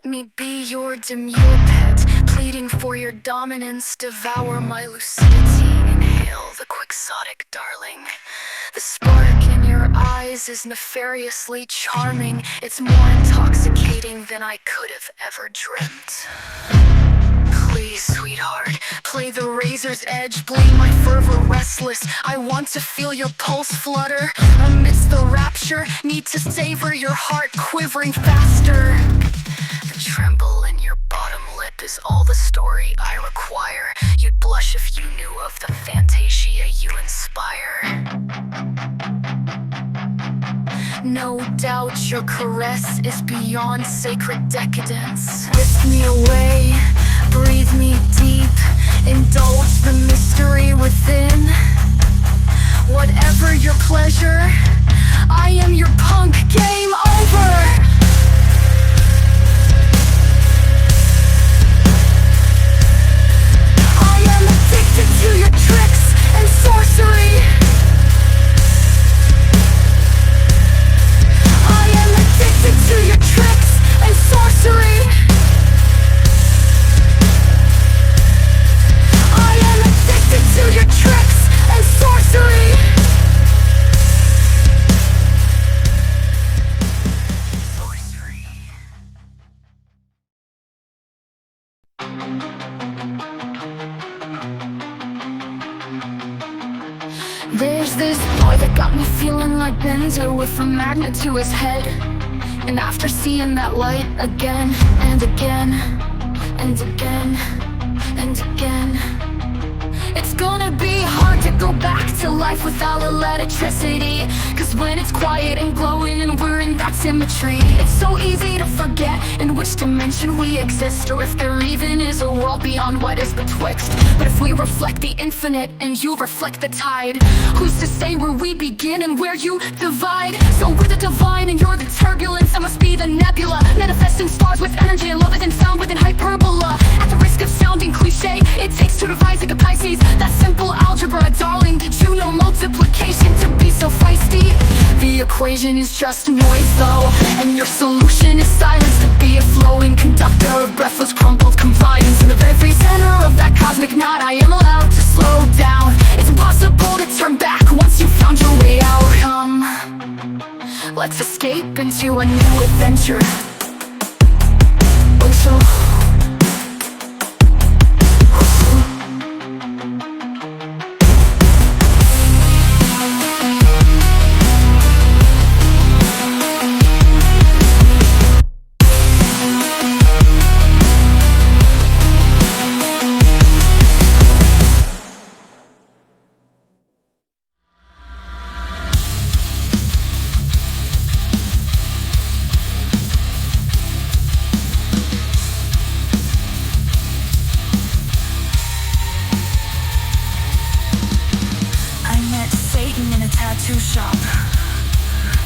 Let me be your demure pet, pleading for your dominance. Devour my lucidity, inhale the quixotic darling. The spark in your eyes is nefariously charming. It's more intoxicating than I could have ever dreamt. Please, sweetheart, play the razor's edge, blame my fervor restless. I want to feel your pulse flutter amidst the rapture. Need to savor your heart quivering faster. The tremble in your bottom lip is all the story I require. You'd blush if you knew of the fantasia you inspire. No doubt your caress is beyond sacred decadence. Whisk me away, breathe me deep, indulge the mystery within. Whatever your pleasure, I am your punk. Game over! I am addicted to your tricks and sorcery. I am addicted to your tricks and sorcery. I am addicted to your tricks and sorcery. There's this boy that got me feeling like Benzo with a magnet to his head. And after seeing that light again and again and again and again, it's gonna be hard to go back to life without electricity. Cause when it's quiet and glowing and we're in that symmetry, it's so easy to forget in which dimension we exist, or if there even is a world beyond what is betwixt. But if we reflect the infinite and you reflect the tide, who's to say where we begin and where you divide? So we're the divine and you're the turbulence. I must be the nebula, manifesting stars with energy and love within sound within hyperbola. At the risk of sounding cliche, it takes two to rise like a Pisces. That simple algebra, darling. Did you know multiplication to be so feisty? The equation is just noise though, and your solution is silence. To be a flowing conductor of breathless crumpled compliance. In the very center of that cosmic knot, I am allowed to slow down. It's impossible to turn back once you've found your way out. Come, let's escape into a new adventure. Oh, so tattoo shop,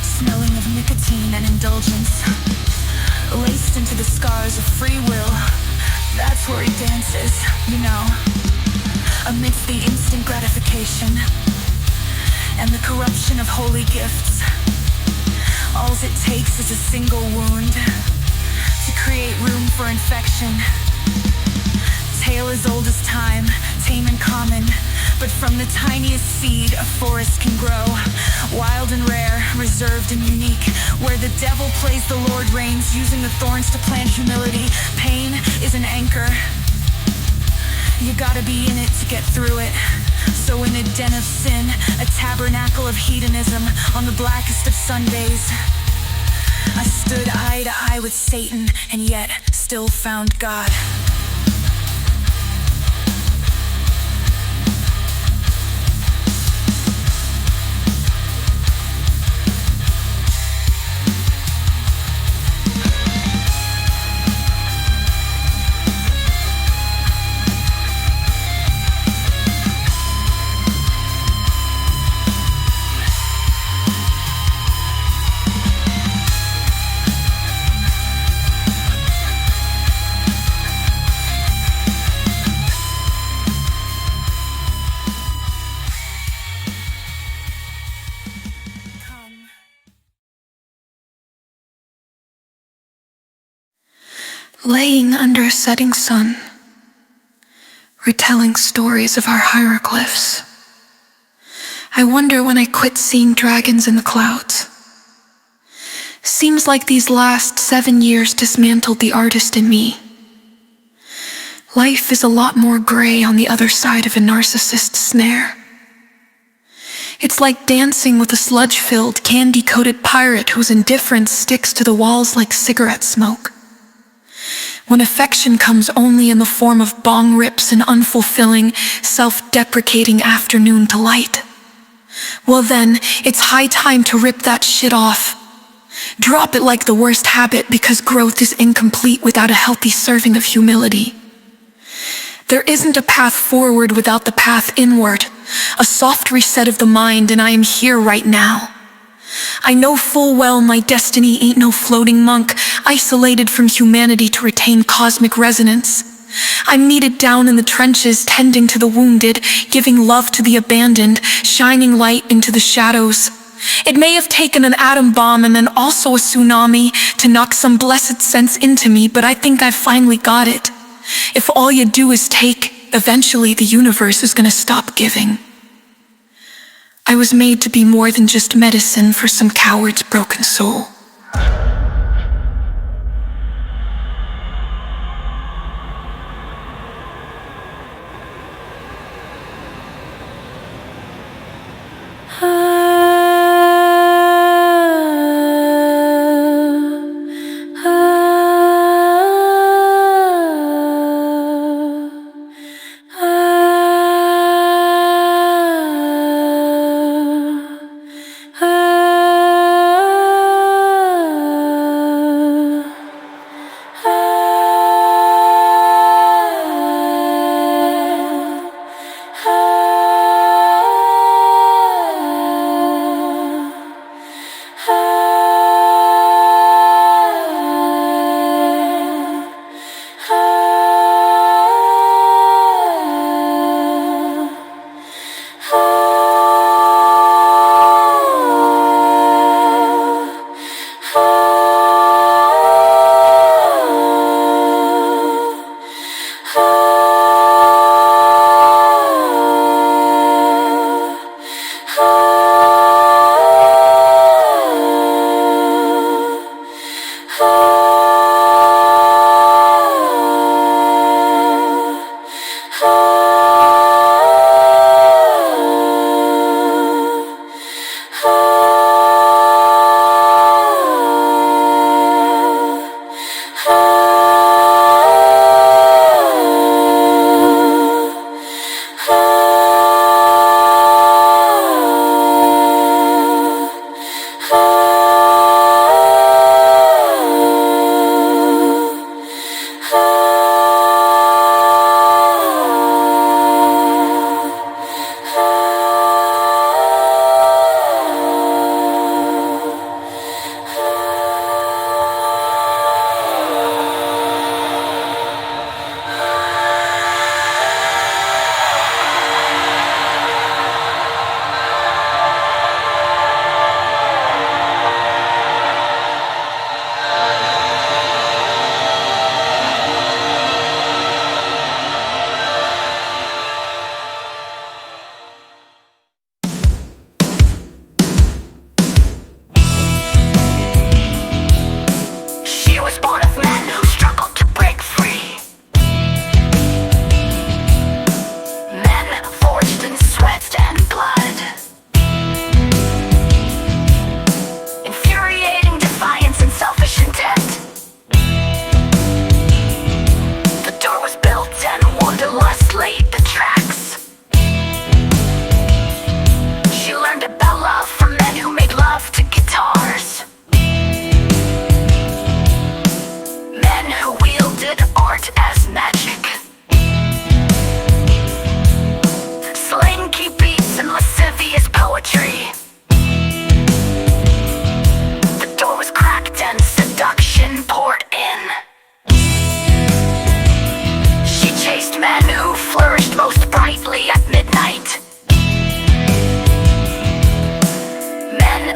smelling of nicotine and indulgence, laced into the scars of free will. That's where he dances, you know, amidst the instant gratification and the corruption of holy gifts. All it takes is a single wound to create room for infection. Tale as old as time, tame and common, but from the tiniest seed a forest can grow. Wild and rare, reserved and unique, where the devil plays the Lord reigns, using the thorns to plant humility. Pain is an anchor. You gotta be in it to get through it. So in a den of sin, a tabernacle of hedonism, on the blackest of Sundays, I stood eye to eye with Satan, and yet still found God. laying under a setting sun, retelling stories of our hieroglyphs. I wonder when I quit seeing dragons in the clouds. Seems like these last 7 years dismantled the artist in me. Life is a lot more gray on the other side of a narcissist's snare. It's like dancing with a sludge-filled, candy-coated pirate whose indifference sticks to the walls like cigarette smoke. When affection comes only in the form of bong rips and unfulfilling, self-deprecating afternoon delight. Well then, it's high time to rip that shit off. Drop it like the worst habit because growth is incomplete without a healthy serving of humility. There isn't a path forward without the path inward, a soft reset of the mind, and I am here right now. I know full well my destiny ain't no floating monk, isolated from humanity to retain cosmic resonance. I'm needed down in the trenches, tending to the wounded, giving love to the abandoned, shining light into the shadows. It may have taken an atom bomb and then also a tsunami to knock some blessed sense into me, but I think I've finally got it. If all you do is take, eventually the universe is gonna stop giving. I was made to be more than just medicine for some coward's broken soul.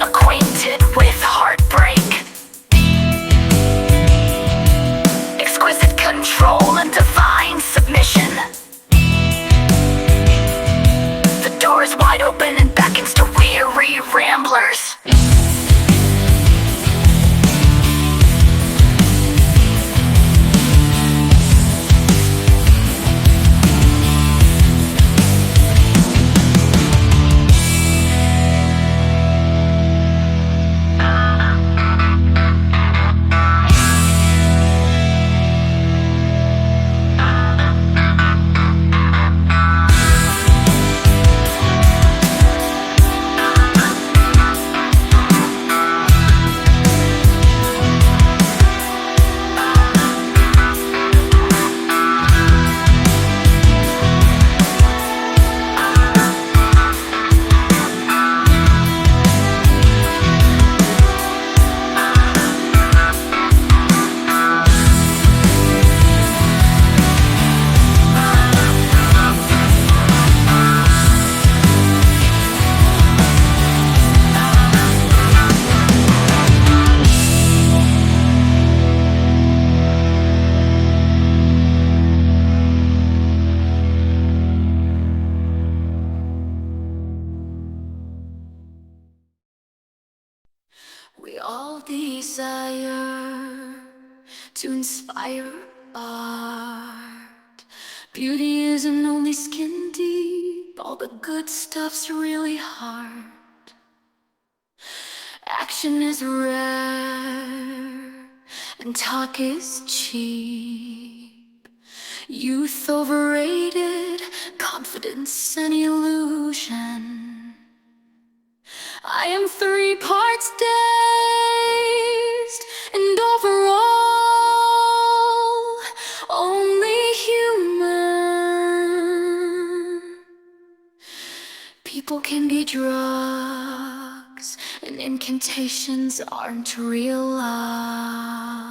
acquainted with heartbreak, exquisite and divine submission. The door is wide open and beckons to weary ramblers. We all desire to inspire art. Beauty isn't only skin deep, all the good stuff's really hard. Action is rare and talk is cheap. Youth overrated, confidence an illusion. I am 3 parts dazed and overall only human. People can be drugs and incantations aren't real love.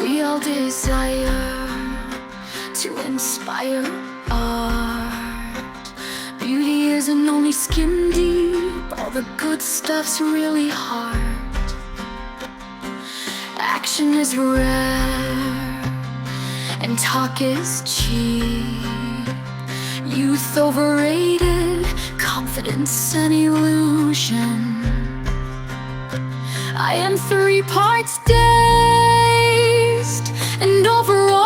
We all desire to inspire art. Beauty isn't only skin deep, all the good stuff's really hard. Action is rare and talk is cheap. Youth overrated, confidence an illusion. I am 3 parts dazed and overall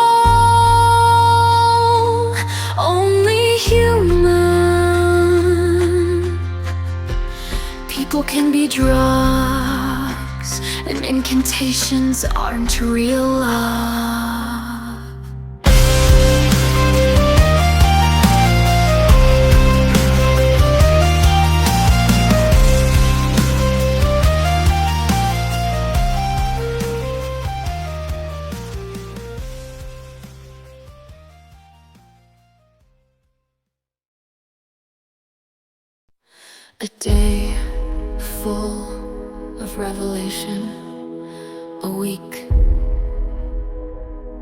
only human. People can be drugs and incantations aren't real love. A day full of revelation, a week,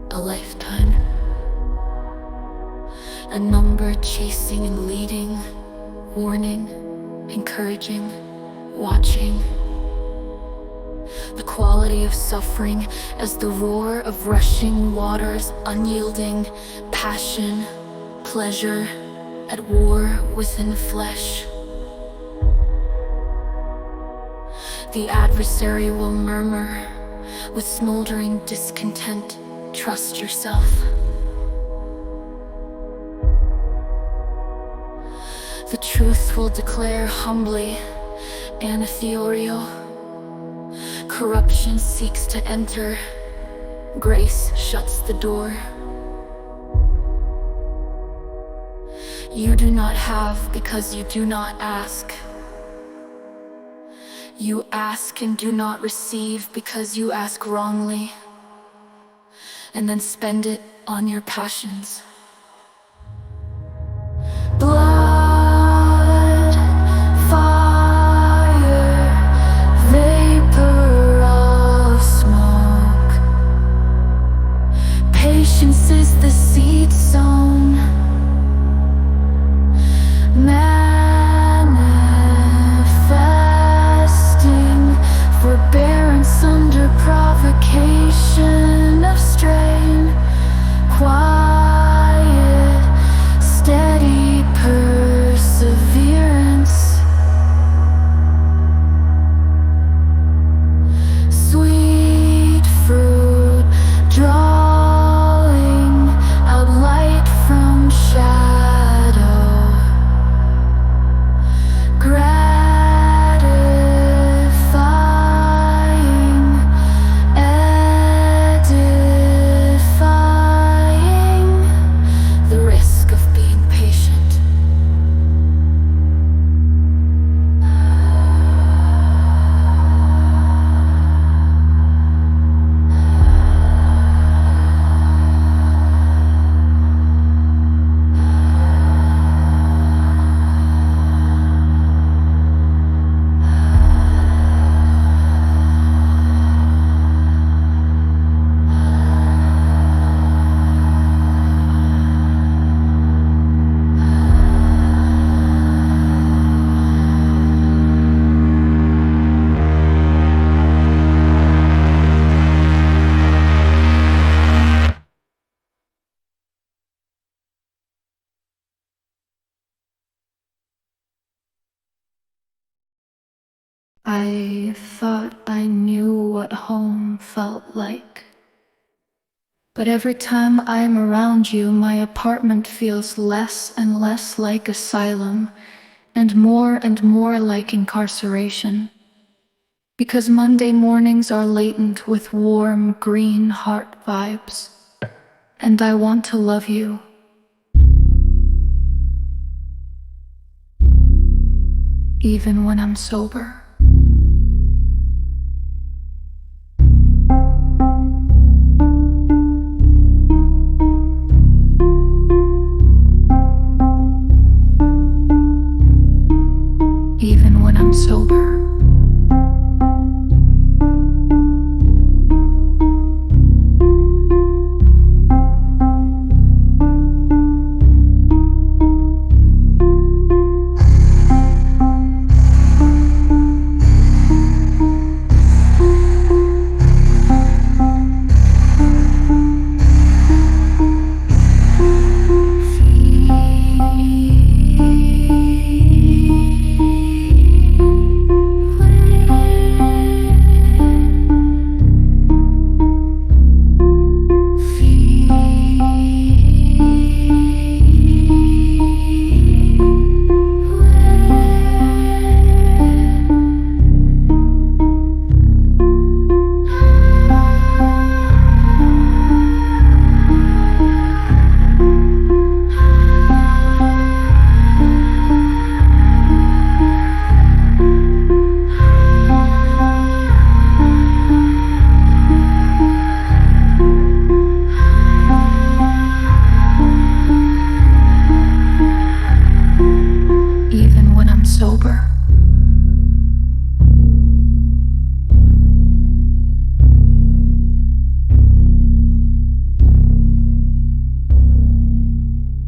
a lifetime, a number chasing and leading, warning, encouraging, watching. The quality of suffering as the roar of rushing waters, unyielding passion, pleasure at war within flesh. The adversary will murmur with smoldering discontent. Trust yourself. The truth will declare humbly, anatheorio. Corruption seeks to enter. Grace shuts the door. You do not have because you do not ask. You ask and do not receive because you ask wrongly, and then spend it on your passions. Blood, fire, vapor of smoke. Patience is the seed sown. Manifest. I thought I knew what home felt like. But every time I'm around you, my apartment feels less and less like asylum, and more like incarceration. Because Monday mornings are latent with warm, green heart vibes. And I want to love you. Even when I'm sober. Even when I'm sober.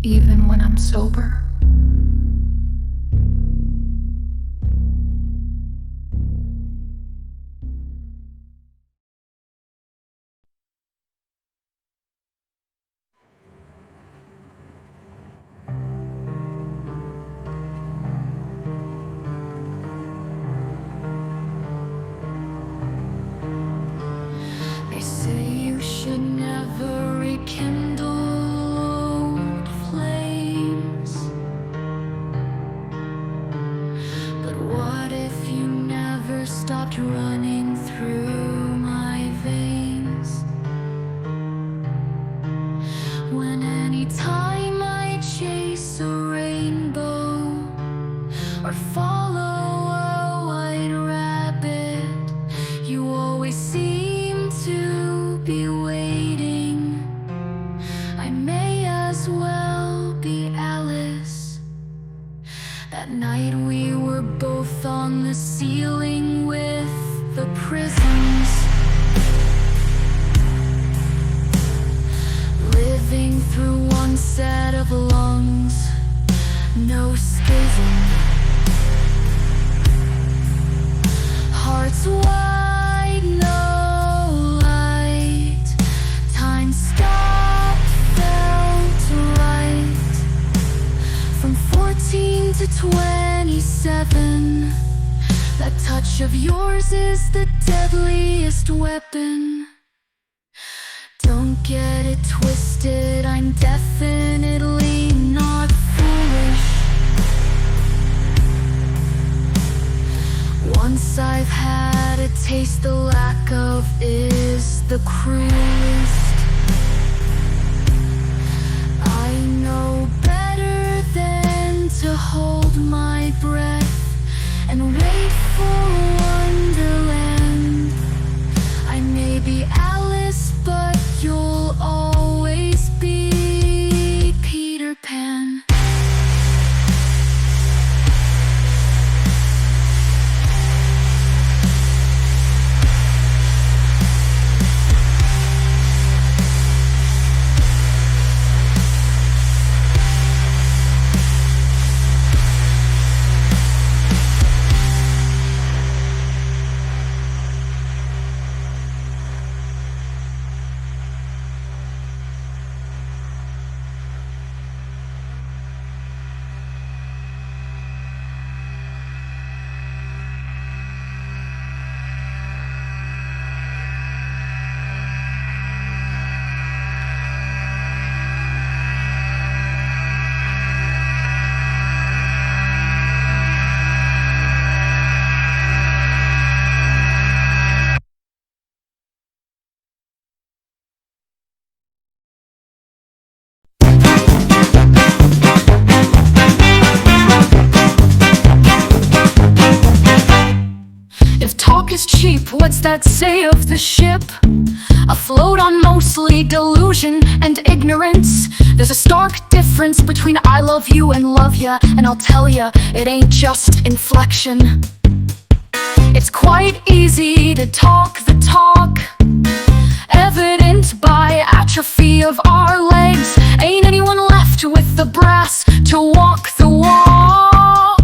Even when I'm sober. They say you should never rekindle old flames. But what if you never stopped running through my veins? When any time I chase a rainbow or follow a white rabbit, you always seem to be waiting. I may as well be Alice. That night we were both on the ceiling with the prisms, living through one set of lungs, no schism. Hearts wide, no light. Time stopped, felt right. From 14 to 27, that touch of yours is the deadliest weapon. Don't get it twisted, I'm definitely not foolish. Once I've had a taste, the lack of is the cruelest. I know better than to hold my breath and wait for Wonderland. I may be Alice, but you'll always be Peter Pan. is cheap, what's that say of the ship? Afloat on mostly delusion and ignorance. There's a stark difference between I love you and love ya, and I'll tell ya, it ain't just inflection. It's quite easy to talk the talk, evident by atrophy of our legs. Ain't anyone left with the brass to walk the walk.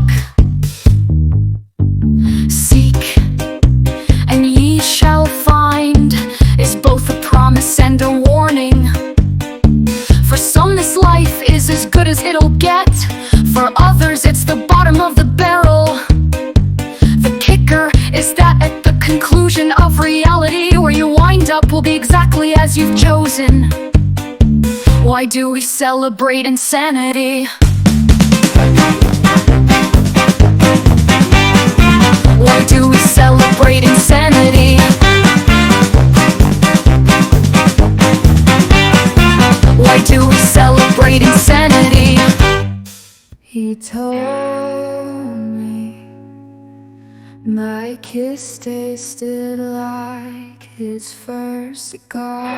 Seek, and ye shall find, is both a promise and a warning. For some this life is as good as it'll get, for others it's the bottom of the barrel. The kicker is that at the conclusion of reality, where you wind up will be exactly as you've chosen. Why do we celebrate insanity? Why do we celebrate insanity? Why do we celebrate insanity? He told me my kiss tasted like his first cigar,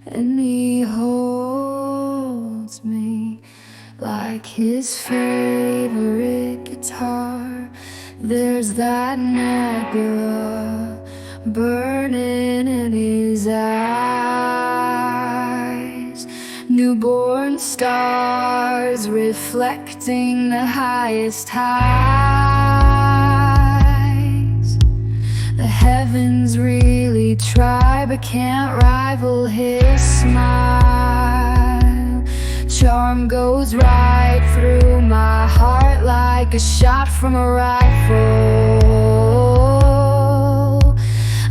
and he holds me like his favorite guitar. There's that nebula burning in his eyes, newborn stars reflecting the highest highs. The heavens really try but can't rival his smile. Charm goes right through my heart like a shot from a rifle.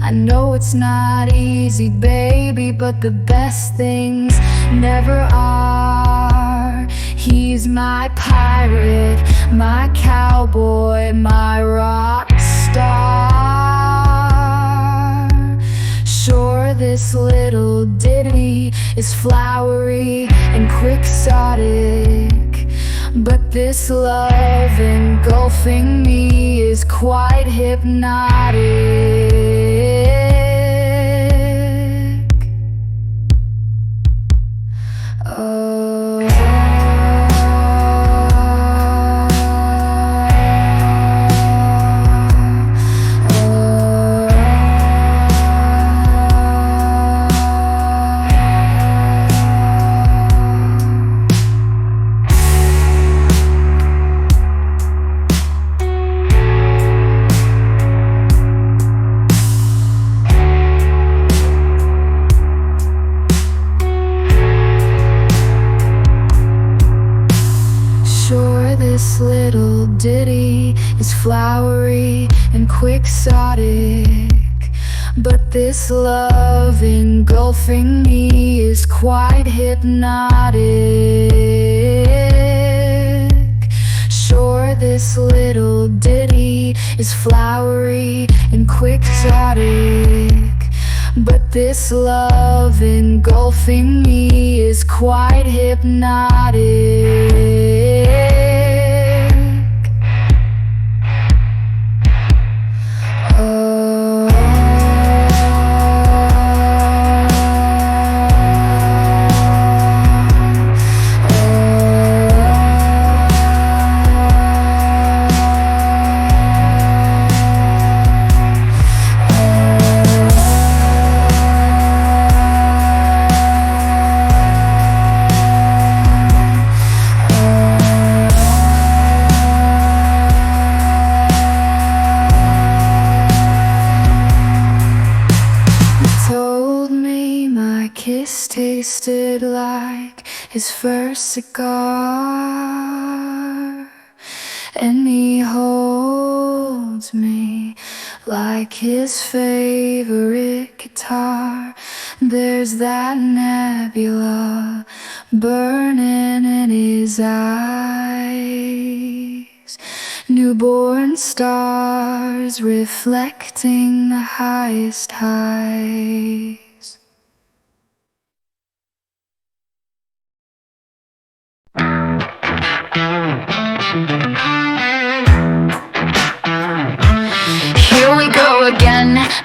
I know it's not easy, baby, but the best things never are. He's my pirate, my cowboy, my rock star. Sure, this little ditty is flowery and quixotic, but this love engulfing me is quite hypnotic. This little ditty is flowery and quixotic, but this love engulfing me is quite hypnotic. Sure, this little ditty is flowery and quixotic, but this love engulfing me is quite hypnotic. Tasted like his first cigar, and he holds me like his favorite guitar. There's that nebula burning in his eyes, newborn stars reflecting the highest highs.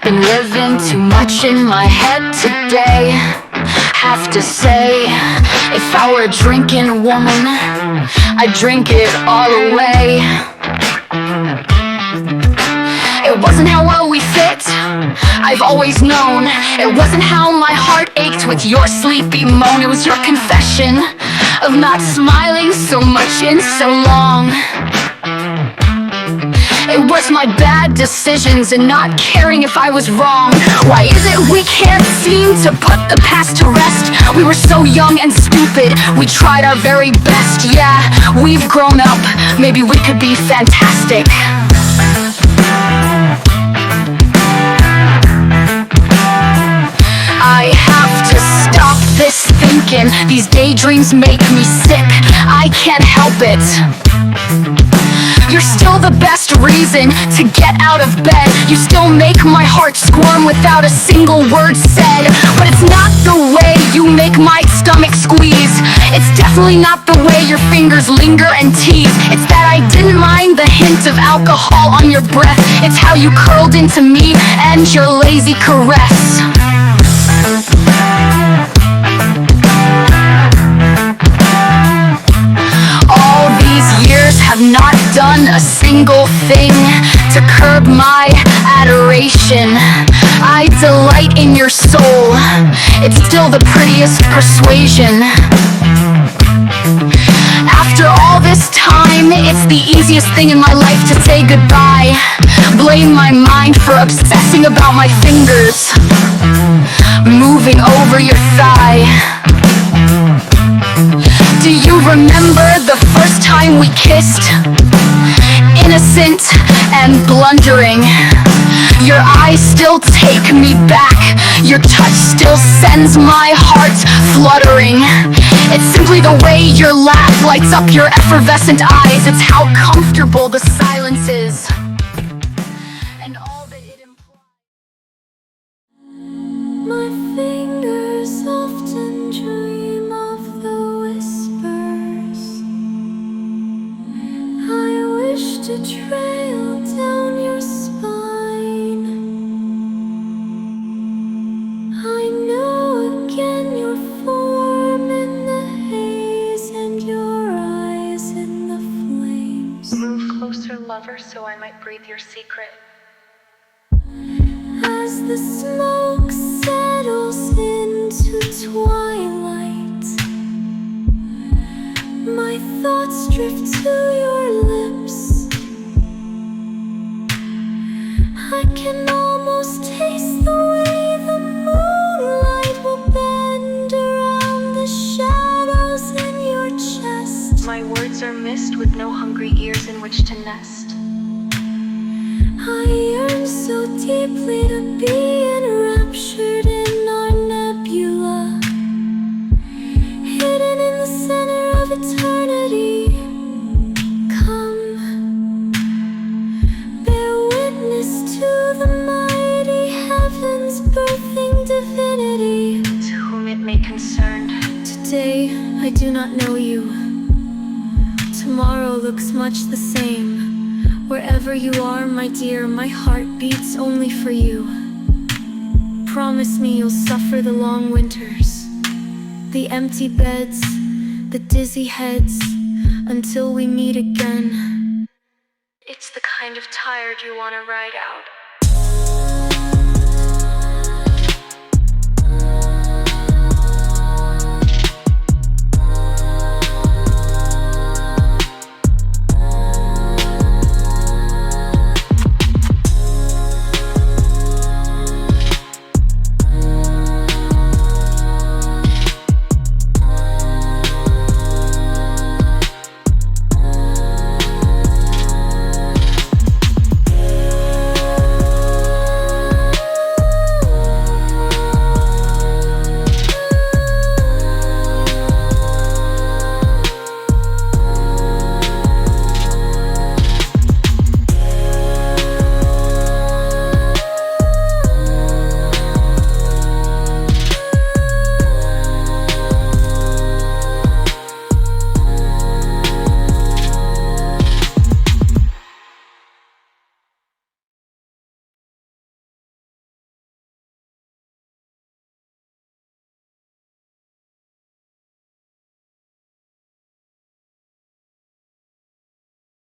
Been living too much in my head today. Have to say, if I were a drinking woman, I'd drink it all away. It wasn't how well we fit, I've always known. It wasn't how my heart ached with your sleepy moan. It was your confession of not smiling so much in so long. It was my bad decisions and not caring if I was wrong. Why is it we can't seem to put the past to rest? We were so young and stupid, we tried our very best. Yeah, we've grown up, maybe we could be fantastic. I have to stop this thinking. These daydreams make me sick, I can't help it. You're still the best reason to get out of bed. You still make my heart squirm without a single word said. But it's not the way you make my stomach squeeze. It's definitely not the way your fingers linger and tease. It's that I didn't mind the hint of alcohol on your breath. It's how you curled into me and your lazy caress. All these years have not done a single thing to curb my adoration. I delight in your soul, it's still the prettiest persuasion. After all this time, it's the easiest thing in my life to say goodbye. Blame my mind for obsessing about my fingers moving over your thigh. Do you remember the first time we kissed? Innocent and blundering. Your eyes still take me back. Your touch still sends my heart fluttering. It's simply the way your laugh lights up your effervescent eyes. It's how comfortable the silence is, and all that it implies. My fingers often dream of the whispers I wish to trail down your spine. I know again your form in the haze and your eyes in the flames. Move closer, lover, so I might breathe your secret. As the smoke settles into twilight, my thoughts drift to your lips. I can almost taste the way the moonlight will bend around the shadows in your chest. My words are mist with no hungry ears in which to nest. I yearn so deeply to be enraptured in our nebula, hidden in the center of eternity. Come, bear witness to the mighty heavens birthing divinity. To whom it may concern. Today, I do not know you. Tomorrow looks much the same. Wherever you are, my dear, my heart beats only for you. Promise me you'll suffer the long winters, the empty beds, the dizzy heads, until we meet again. It's the kind of tired you want to ride out.